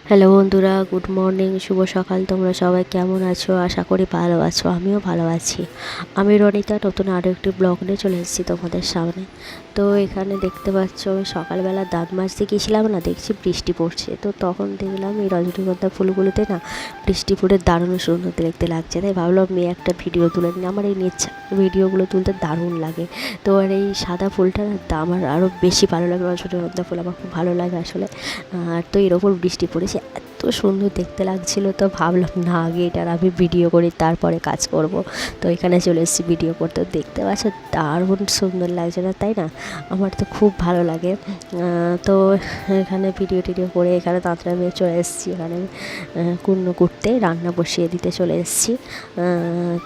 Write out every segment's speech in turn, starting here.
Hello বন্ধুরা, good morning, শুভ সকাল। তোমরা সবাই কেমন আছো? আশা করি ভালো আছো। আমিও ভালো আছি। আমি রনিতা নতুন আরও একটি ব্লগ নিয়ে চলে এসেছি তোমাদের সামনে। তো এখানে দেখতে পাচ্ছ আমি সকালবেলা দাঁত মাজতে গিয়েছিলাম না, দেখছি বৃষ্টি পড়ছে। তো তখন দেখলাম এই রজনীগন্ধা ফুলগুলোতে না বৃষ্টি পড়ে দারুণ সুন্দর দেখতে লাগছে। তাই ভাবলাম মেয়ে একটা ভিডিও তুলে নিই। আমার এই ভিডিওগুলো তুলতে দারুণ লাগে। তো আর এই সাদা ফুলটা না আমার আরও বেশি ভালো লাগে। রজনীগন্ধা ফুল আমার খুব ভালো লাগে আসলে। আর তো এর ওপর বৃষ্টি পড়েছে, এত সুন্দর দেখতে লাগছিল। তো ভাবলাম না আগে এটার আমি ভিডিও করি, তারপরে কাজ করব। তো এখানে চলে এসেছি ভিডিও করতে। দেখতে পাচ্ছ দারুণ সুন্দর লাগছে না, তাই না? আমার তো খুব ভালো লাগে। তো এখানে ভিডিও টিডিও করে এখানে তাঁতরা মেয়ে চলে এসেছি। এখানে কুর্নো কুটতে রান্না বসিয়ে দিতে চলে এসেছি।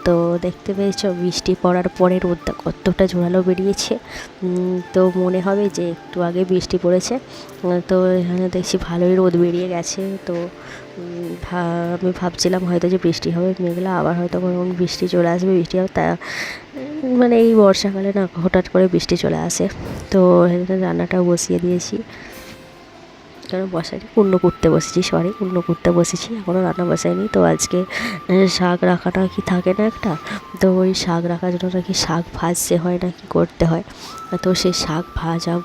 তো দেখতে পেয়েছ বৃষ্টি পড়ার পরে রোদটা কতটা জোরালো বেরিয়েছে। তো মনে হবে যে একটু আগে বৃষ্টি পড়েছে। তো এখানে দেখছি ভালোই রোদ বেরিয়ে গেছে। তো আমি ভাবছিলাম হয়তো যে বৃষ্টি হবে, মেঘলা আবার হয়তো কোনো বৃষ্টি চলে আসবে, বৃষ্টি হবে। তা মানে এই বর্ষাকালে না হঠাৎ করে বৃষ্টি চলে আসে। তো এখানে রান্নাটাও বসিয়ে দিয়েছি, কারণ বসাইনি, কুর্নো করতে বসেছি, কুর্নো করতে বসেছি, এখনও রান্না বসাইনি। তো আজকে শাক রাখাটা কি থাকে না একটা, তো ওই শাক রাখার জন্য নাকি শাক ভাজতে হয় নাকি করতে হয়। তো সেই শাক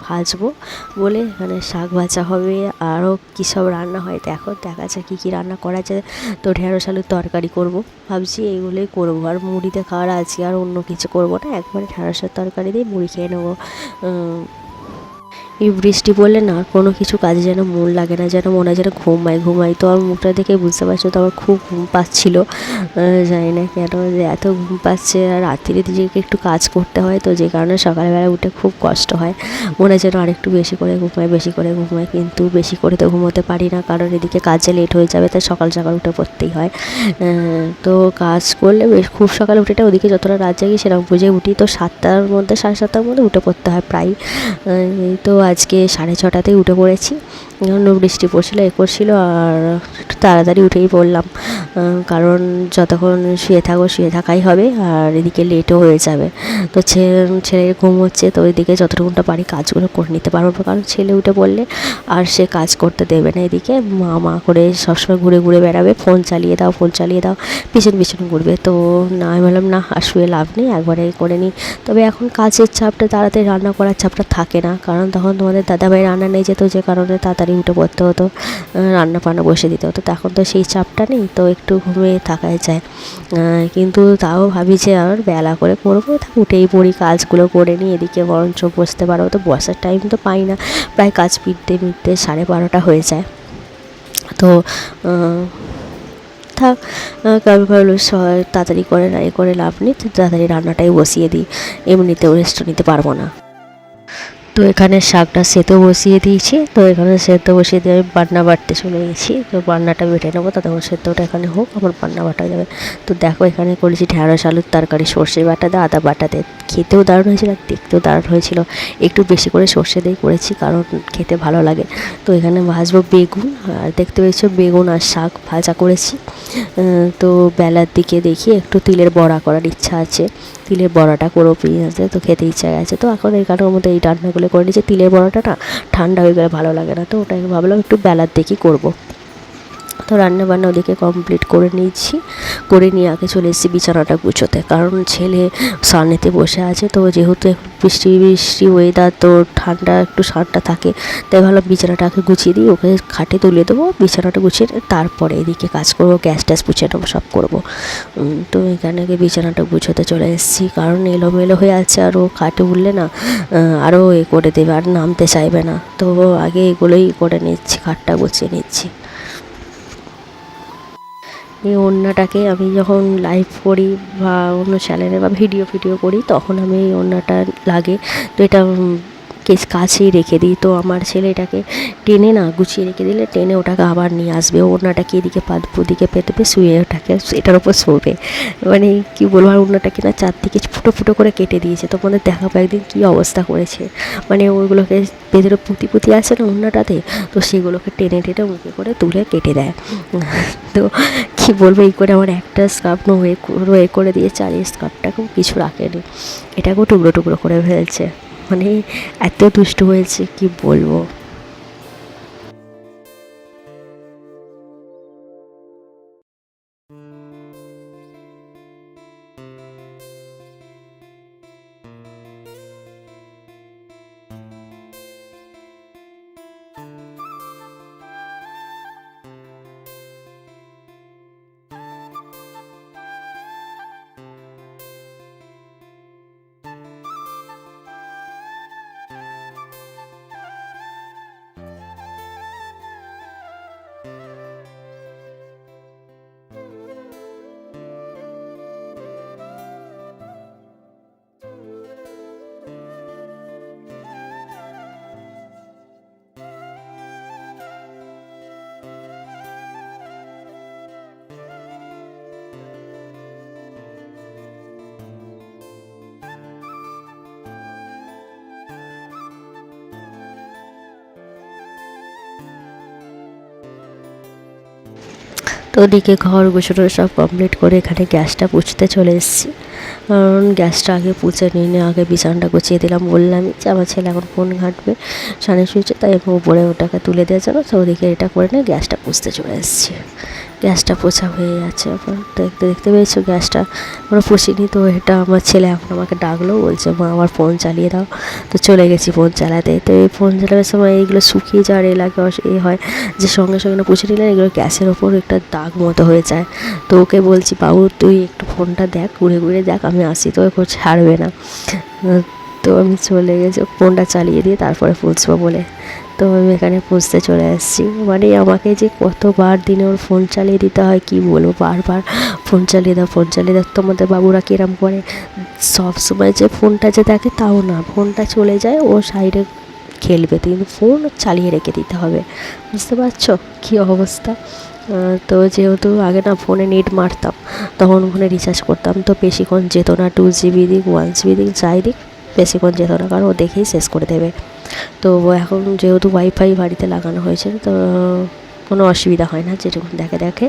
ভাজবো বলে এখানে শাক ভাজা হবে। আরও কী সব রান্না হয় দেখো, দেখা যায় কী কী রান্না করা যায়। তো ঢেঁড়স আলুর তরকারি করব, ভাবছি এইগুলোই করবো। আর মুড়িতে খাওয়ার আজকে আর অন্য কিছু করবো না, একবারে ঢেঁড়সের তরকারি দিয়ে মুড়ি খেয়ে নেবো। এই বৃষ্টি পড়লে না কোনো কিছু কাজে যেন মন লাগে না, যেন মনে হয় যেন ঘুমাই। তো আমার মুখটা দেখে বুঝতে পারছো তো আমার খুব ঘুম পাচ্ছিল। জানি না কেন যে এত ঘুম পাচ্ছে। আর রাত্রিরে নিজেকে একটু কাজ করতে হয়, তো যে কারণে সকালবেলা উঠে খুব কষ্ট হয়। মনে হয় যেন আরেকটু বেশি করে ঘুমাই, কিন্তু বেশি করে তো ঘুমোতে পারি না, কারণ এদিকে কাজে লেট হয়ে যাবে। তাই সকাল উঠে পড়তেই হয়। তো কাজ করলে বেশ খুব সকালে উঠে ওদিকে যতটা রাত জাগি সেরকম বুঝে উঠি। তো 7টার মধ্যে 7:30টার মধ্যে উঠে পড়তে হয় প্রায়। তো আজকে 6:30টাতেই উঠে পড়েছি, বৃষ্টি পড়ছিল করছিল। আর একটু তাড়াতাড়ি উঠেই পড়লাম, কারণ যতক্ষণ শুয়ে থাকাই হবে, আর এদিকে লেটও হয়ে যাবে। তো ছেলের ঘুম হচ্ছে, তো ওইদিকে যতটুকুনটা পারি কাজগুলো করে নিতে পারবো, কারণ ছেলে উঠে পড়লে আর সে কাজ করতে দেবে না। এদিকে মা করে সবসময় ঘুরে বেড়াবে, ফোন চালিয়ে দাও পিছন ঘুরবে। তো না, আমি বললাম না আর শুয়ে লাভ নেই, একবারে করে নিই। তবে এখন কাজের চাপটা, তাড়াতাড়ি রান্না করার চাপটা থাকে না, কারণ তখন তোমাদের দাদাভাই রান্না নিয়ে যেত, যে কারণে তাড়াতাড়ি উঠে পড়তে হতো, রান্না বসে দিতে হতো। তো এখন তো সেই চাপটা নেই, তো একটু ঘুমিয়ে থাকাই যায়। কিন্তু তাও ভাবি যে আর বেলা করে করবো, উঠেই পড়ি, কাজগুলো করে নিই, এদিকে বরঞ্চ বসতে পারবো। তো বসার টাইম তো পাই না, প্রায় কাজ মিটতে 12:30 হয়ে যায়। তো থাক, আমি ভাবলাম তাড়াতাড়ি করে লাভ নেই, তাড়াতাড়ি রান্নাটাই বসিয়ে দিই, এমনিতেও রেস্ট নিতে পারবো না। তো এখানে শাকটা সেদ্ধ বসিয়ে দিয়েছি। তো এখানে সেদ্ধ বসিয়ে দিয়ে আমি বাটনা বাটতে চলে গেছি। তো বাটনাটা বেটে নেবো, ততক্ষণ সেদ্ধটা এখানে হোক, আমার বাটনা বাটা যাবে। তো দেখো এখানে করেছি ঢেঁড়স আলুর তরকারি, সর্ষে বাটা দিয়ে আদা বাটা দিয়ে। খেতেও দারুণ হয়েছিল আর দেখতেও দারুণ হয়েছিল। একটু বেশি করে সর্ষে দিয়ে করেছি, কারণ খেতে ভালো লাগে। তো এখানে ভাজবো বেগুন, আর দেখতে পেয়েছো বেগুন আর শাক ভাজা করেছি। তো বেলার দিকে দেখি একটু তিলের বড়া করার ইচ্ছা আছে, তিলের বড়াটা করবো পেঁয়াজে, তো খেতে ইচ্ছা গেছে। তো এখন এই কাঠের মধ্যে এই রান্নাগুলো করে নিয়েছি। তিলের বড়াটা না ঠান্ডা হয়ে গেলে ভালো লাগে না, তো ওটাকে ভাবলাম একটু বেলার দিকেই করবো। তো রান্নাবান্না ওদিকে কমপ্লিট করে নিয়েছি, করে নিয়ে আগে চলে এসেছি বিছানাটা গুছোতে, কারণ ছেলে সামনেতে বসে আছে। তো যেহেতু বৃষ্টি ওয়েদার, তো একটু ঠান্ডা থাকে, তাই ভাবলাম বিছানাটাকে গুছিয়ে দিই, ওকে খাটে তুলে দেবো, বিছানাটা গুছিয়ে তারপরে এদিকে কাজ করবো, গ্যাস ট্যাস পুছে নেবো, সব করবো। তো এখানে বিছানাটা গুছোতে চলে এসেছি, কারণ এলোমেলো হয়ে আছে, আর ও খাটে উঠলে না আরও করে দেবে, আর নামতে চাইবে না। তো আগে এগুলোই করে নিচ্ছি, খাটটা গুছিয়ে নিচ্ছি। এই ওড়নাটাকে আমি যখন লাইভ করি বা অন্য চ্যানেলে বা ভিডিও করি, তখন আমি এই ওড়নাটা লাগে। তো এটা কাছেই রেখে দিই। তো আমার ছেলে এটাকে টেনে না গুছিয়ে রেখে দিলে টেনে ওটাকে আবার নিয়ে আসবে, ওড়নাটাকে এদিকে পাতবো, ওদিকে পেতবে, শুয়ে ওটাকে এটার ওপর শোবে। মানে কী বলবো, আর ওড়নাটাকে না চারদিকে ফুটো করে কেটে দিয়েছে। তোমাদের দেখাবো একদিন কী অবস্থা করেছে। মানে ওইগুলোকে ভেতরে পুঁতি আছে না ওড়নাটাতে, তো সেগুলোকে টেনে মুখে করে তুলে কেটে দেয়। তো কী বলবো, এই করে আমার একটা স্কার্ফ রয়ে করে দিয়েছে, আর এই স্কার্ফটাকেও কিছু রাখেনি, এটাকেও টুকরো করে ফেলছে। মানে এত দুষ্টু হয়েছে কি বলবো। তো ওদিকে ঘর গোছানো সব কমপ্লিট করে এখানে গ্যাসটা পুছতে চলে এসেছি। কারণ গ্যাসটা আগে পুছে নিয়ে আগে বিছানাটা গুছিয়ে দিলাম। বললামই যে আমার ছেলে এখন ফোন ঘাঁটবে, সামনে শুয়েছে, তাই আমি উপরে ওটাকে তুলে দেওয়ার জন্য তো ওদিকে এটা করে নিয়ে গ্যাসটা পুছতে চলে এসেছি। গ্যাসটা পোছা হয়ে যাচ্ছে এখন। দেখতে দেখতে পেয়েছো গ্যাসটা আমরা পুষিনি। তো এটা আমার ছেলে এখন আমাকে ডাকলো, বলছে মা আমার ফোন চালিয়ে দাও। তো চলে গেছি ফোন চালাতে। তো এই ফোন চালানোর সময় এইগুলো শুকিয়ে যাওয়ার এলাকা হয় যে সঙ্গে সঙ্গে না পুষে নিলে এগুলো গ্যাসের ওপর একটা দাগ মতো হয়ে যায়। তো ওকে বলছি বাবু তুই একটু ফোনটা দেখ, ঘুরে ঘুরে দেখ, আমি আসি, তো ওকে ছাড়বে না। তো আমি চলে গেছি ফোনটা চালিয়ে দিয়ে তারপরে পুষবো বলে। তো আমি এখানে পুষতে চলে এসেছি। মানে আমাকে যে কতবার দিনে ওর ফোন চালিয়ে দিতে হয় কি বলবো, বারবার ফোন চালিয়ে দাও ফোন চালিয়ে দাও। তোমাদের বাবুরা কিরম করে সব সময় যে ফোনটা যে দেখে তাও না, ফোনটা চলে যায় ও সাইডে খেলবে, কিন্তু ফোন চালিয়ে রেখে দিতে হবে। বুঝতে পারছো কী অবস্থা। তো যেহেতু আগে না ফোনে নেট মারতাম, তখন ফোনে রিচার্জ করতাম, তো বেশিক্ষণ যেত না, 2 GB দিক 1 GB দিক যাই দিক বেশিক্ষণ যেত না, কারণ ও দেখেই শেষ করে দেবে। তো এখন যেহেতু ওয়াইফাই বাড়িতে লাগানো হয়েছে, তো কোনো অসুবিধা হয় না, যেটুকুন দেখে দেখে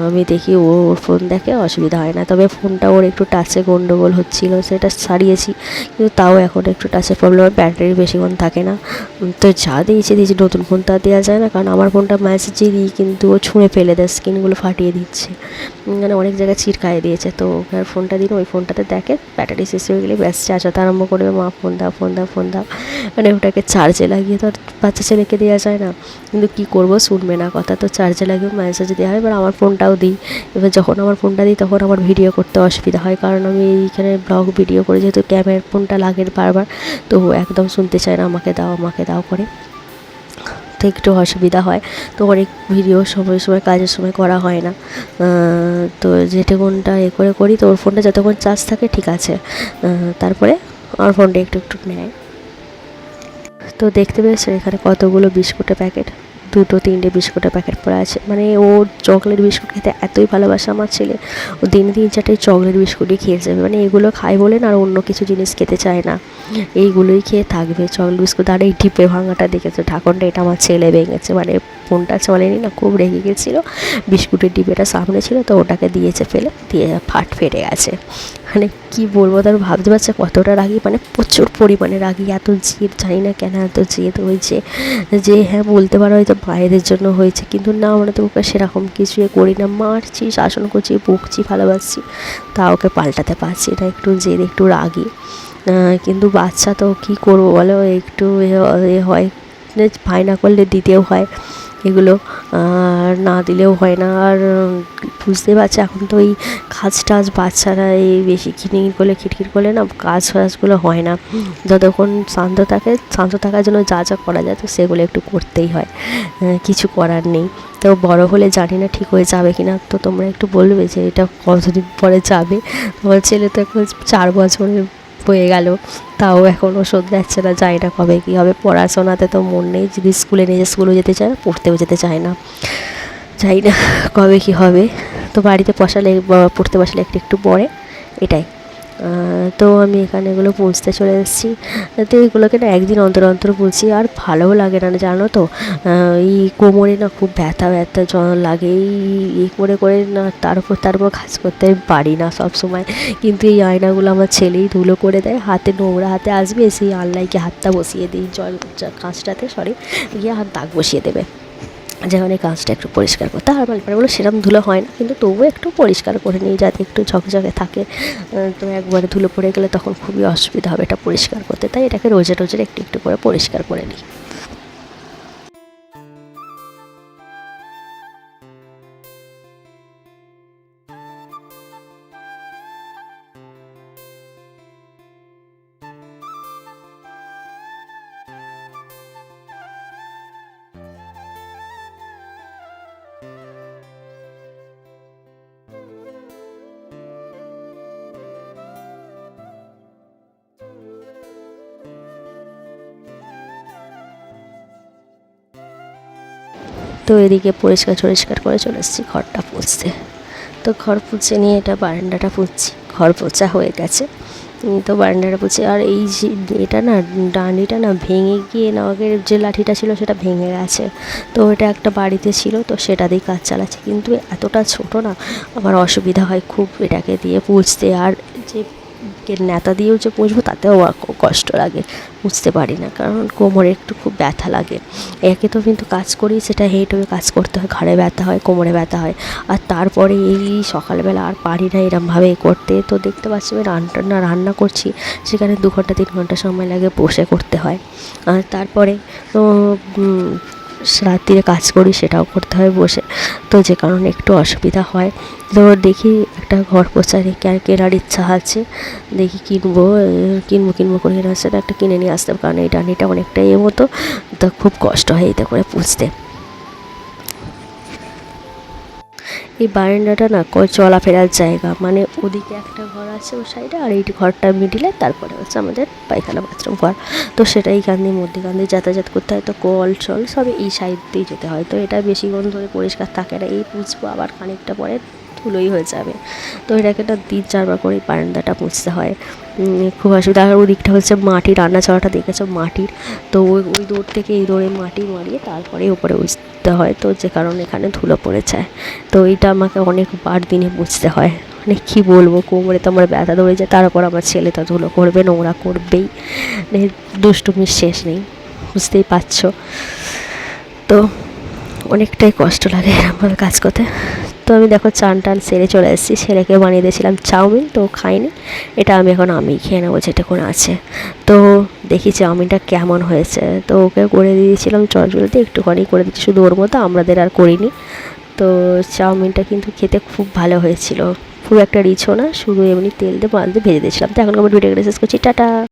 আমি দেখি ওর ফোন দেখে অসুবিধা হয় না। তবে ফোনটা ওর একটু টাচে গন্ডগোল হচ্ছিল, সেটা সারিয়েছি, কিন্তু তাও এখন একটু টাচের প্রবলেম, ব্যাটারি বেশিক্ষণ থাকে না। তো যা দিয়েছি নতুন ফোন তা দেওয়া যায় না, কারণ আমার ফোনটা মেসেজই দিই, কিন্তু ও ছুঁড়ে ফেলে দেয়, স্ক্রিনগুলো ফাটিয়ে দিচ্ছে, মানে অনেক জায়গায় চিরকায়ে দিয়েছে। তো ওকে আর ফোনটা দিন, ওই ফোনটাতে দেখে ব্যাটারি শেষ হয়ে গেলে ব্যাস চার্জাতে আরম্ভ করবে, মা ফোন দাও ফোন দাও ফোন দাও। মানে ওটাকে চার্জে লাগিয়ে তো আর বাচ্চা ছেলেকে দেওয়া যায় না, কিন্তু কী করবো, শুনবে না কথা। তো চার্জে লাগিয়ে মেসেজ দেওয়া হয়। এবার আমার ফোনটাও দিই। এবার যখন আমার ফোনটা দিই তখন আমার ভিডিও করতে অসুবিধা হয়, কারণ আমি এইখানে ব্লগ ভিডিও করে, যেহেতু ক্যামেরার ফোনটা লাগে বারবার, তো একদম শুনতে চায় না আমাকে দাও করে, তো একটু অসুবিধা হয়। তো অনেক ভিডিও সময় সময় কাজের সময় করা হয় না। তো যেটুকুনটা করে করি, তো ওর ফোনটা যতক্ষণ চার্জ থাকে ঠিক আছে, তারপরে আমার ফোনটা একটু একটু নেয়। তো দেখতে পেয়েছো এখানে কতগুলো বিস্কুটের প্যাকেট, 2-3টে বিস্কুটের প্যাকেট পড়ে আছে। মানে ও চকলেট বিস্কুট খেতে এতই ভালোবাসে আমার ছেলে, ও দিনে 3-4টে চকলেট বিস্কুটই খেয়ে যাবে। মানে এগুলো খায় বলে না, আর অন্য কিছু জিনিস খেতে চায় না, এইগুলোই খেয়ে থাকবে, চকলেট বিস্কুট। আর এই ডিপে ভাঙাটা দেখেছো ঢাকনটা, এটা আমার ছেলে ভেঙেছে। মানে ফোনটা চলেনি না, খুব রেগে গেছিলো, বিস্কুটের ডিবেটা সামনে ছিল, তো ওটাকে দিয়েছে ফেলে, দিয়ে ফেটে গেছে। মানে কী বলবো, তার ভাবতে পারছে কতটা রাগি, মানে প্রচুর পরিমাণে রাগি, এত জেদ, জানি না কেন এত জেদ হয়েছে। যে হ্যাঁ বলতে পারো হয়তো মায়েদের জন্য হয়েছে, কিন্তু না, আমরা তো ওকে সেরকম কিছুই করি না, মারছি, শাসন করছি, বকছি, ভালোবাসছি, তা ওকে পাল্টাতে পারছি না, একটু জেদ, একটু রাগি। কিন্তু বাচ্চা তো কী করবো বলো, একটু এ হয়, বায়না করলে দিতেও হয় এগুলো, আর না দিলেও হয় না। আর বুঝতে পারছি এখন তো এই কাজ টাজ বাচ্চারা এই বেশি খিটখিট করলে না কাজ ফাজগুলো হয় না, যতক্ষণ শান্ত থাকার জন্য যা যা করা যায় তো সেগুলো একটু করতেই হয়, কিছু করার নেই। তো বড় হলে জানি না ঠিক হয়ে যাবে কি না, তো তোমরা একটু বলবে যে এটা কতদিন পরে যাবে। তোমার ছেলে তো এখন 4 বছরের হয়ে গেল, তাও এখনও শোধরাচ্ছে না, জানি না কবে কী হবে। পড়াশোনাতে তো মন নেই, যদি স্কুলে নিয়ে স্কুলেও যেতে চায় না, পড়তেও যেতে চায় না, জানি না কবে কী হবে। তো বাড়িতে পড়তে বসালে একটু একটু পড়ে, এটাই। তো আমি এখানে এগুলো পুষতে চলে এসেছি। তো এগুলোকে না একদিন অন্তর অন্তর পুষি, আর ভালোও লাগে না, জানো তো, এই কোমরে না খুব ব্যথা লাগে, এই করে না, তার উপর কাজ করতে আমি পারি না সব সময়। কিন্তু এই আয়নাগুলো আমার ছেলেই ধুলো করে দেয়, হাতে নোংরা হাতে আসবে, সেই আলনায় গিয়ে হাতটা বসিয়ে দিই, কাঁচটাতে গিয়ে হাত দাগ বসিয়ে দেবে, যেখানে কাঁচটা একটু পরিষ্কার করতে। আর মালপাড়াগুলো সেরকম ধুলো হয় না, কিন্তু তবুও একটু পরিষ্কার করে নিই, যাতে একটু ঝকঝকে থাকে। তো একবারে ধুলো পড়ে গেলে তখন খুবই অসুবিধা হবে এটা পরিষ্কার করতে, তাই এটাকে রোজে একটু একটু করে পরিষ্কার করে নিই। তো এদিকে পরিষ্কার করে চলে এসেছি ঘরটা পুছতে। তো ঘর পুছে নিয়ে এটা বারান্দাটা পুছছি, ঘর পোছা হয়ে গেছে। তো বারান্দাটা পুছে। আর এই যে এটা না ডাঁডিটা না ভেঙে গিয়ে না, আগের যে লাঠিটা ছিল সেটা ভেঙে গেছে। তো এটা একটা বাড়িতে ছিল, তো সেটা দিয়ে কাজ চালাচ্ছে, কিন্তু এতটা ছোট না, আমার অসুবিধা হয় খুব এটাকে দিয়ে পুছতে। আর যে নেতা দিয়েও যে পুষবো তাতেও আমার খুব কষ্ট লাগে, বুঝতে পারি না, কারণ কোমরে একটু খুব ব্যথা লাগে। একে তো কিন্তু কাজ করি, সেটা হেঁটে হয়ে কাজ করতে হয়, ঘাড়ে ব্যথা হয়, কোমরে ব্যথা হয়, আর তারপরে এই সকালবেলা আর পারি না এরমভাবে করতে। তো দেখতে পাচ্ছি আমি রান্না করছি, সেখানে 2 ঘন্টা 3 ঘন্টা সময় লাগে, বসে করতে হয়। আর তারপরে রাত্রিরে কাজ করি, সেটাও করতে হয় বসে, তো যে কারণে একটু অসুবিধা হয়। তো দেখি একটা ঘর পোছা রেখে আর কেনার ইচ্ছা আছে, দেখি কিনবো করে সেটা একটা কিনে নিয়ে আসতে হবে, কারণ এই ডাঁডিটা অনেকটাই মতো, তো খুব কষ্ট হয় এতে করে পুষতে। এই বারান্দাটা না চলাফেরার জায়গা, মানে ওদিকে একটা ঘর আছে ও সাইডে, আর এই ঘরটা মিডিলে, তারপরে হচ্ছে আমাদের পায়খানা বাথরুম ঘর। তো সেটা এইখান দিয়ে মধ্যেখান দিয়ে যাতায়াত করতে হয়, তো কল চল সব এই সাইড দিয়ে যেতে হয়, তো এটা বেশিক্ষণ ধরে পরিষ্কার থাকে না, এই পুছবো আবার খানিকটা পরে ধুলোই হয়ে যাবে। তো এটাকে না 3-4 বার করে বারান্দাটা মুছতে হয়, খুব অসুবিধা। আর ওদিকটা হচ্ছে মাটির, রান্না চড়াটা দেখেছো মাটির, তো ওই দৌড় থেকে এই দৌড়ে মাটি মারিয়ে তারপরে উপরে উঠতে হয়, তো যে কারণে এখানে ধুলো পড়ে যায়। তো এইটা আমাকে অনেকবার দিনে মুছতে হয়, মানে কী বলবো, কোমরে তো আমার ব্যথা ধরে যায়, তার উপর আমার ছেলে তো ধুলো করবে, নোংরা করবেই, মানে দুষ্টুমির শেষ নেই, বুঝতেই পারছো। তো অনেকটাই কষ্ট লাগে এরকমভাবে কাজ করতে। তো আমি দেখো চান টান সেরে চলে এসেছি, ছেলেকে বানিয়ে দিয়েছিলাম চাউমিন, তো খাইনি, এটা আমি খেয়ে নেবো যেটুকুন আছে। তো দেখি চাউমিনটা কেমন হয়েছে, তো ওকে করে দিয়েছিলাম চটজলদি একটুখানি করে দিচ্ছি শুধু ওর মতো, আমাদের আর করিনি। তো চাউমিনটা কিন্তু খেতে খুব ভালো হয়েছিল, খুব একটা রিচও না, শুধু এমনি তেল দিয়ে মাছ দিয়ে ভেজে দিয়েছিলাম। তো এখন আমার ভিডিওটা শেষ করছি, টাটা।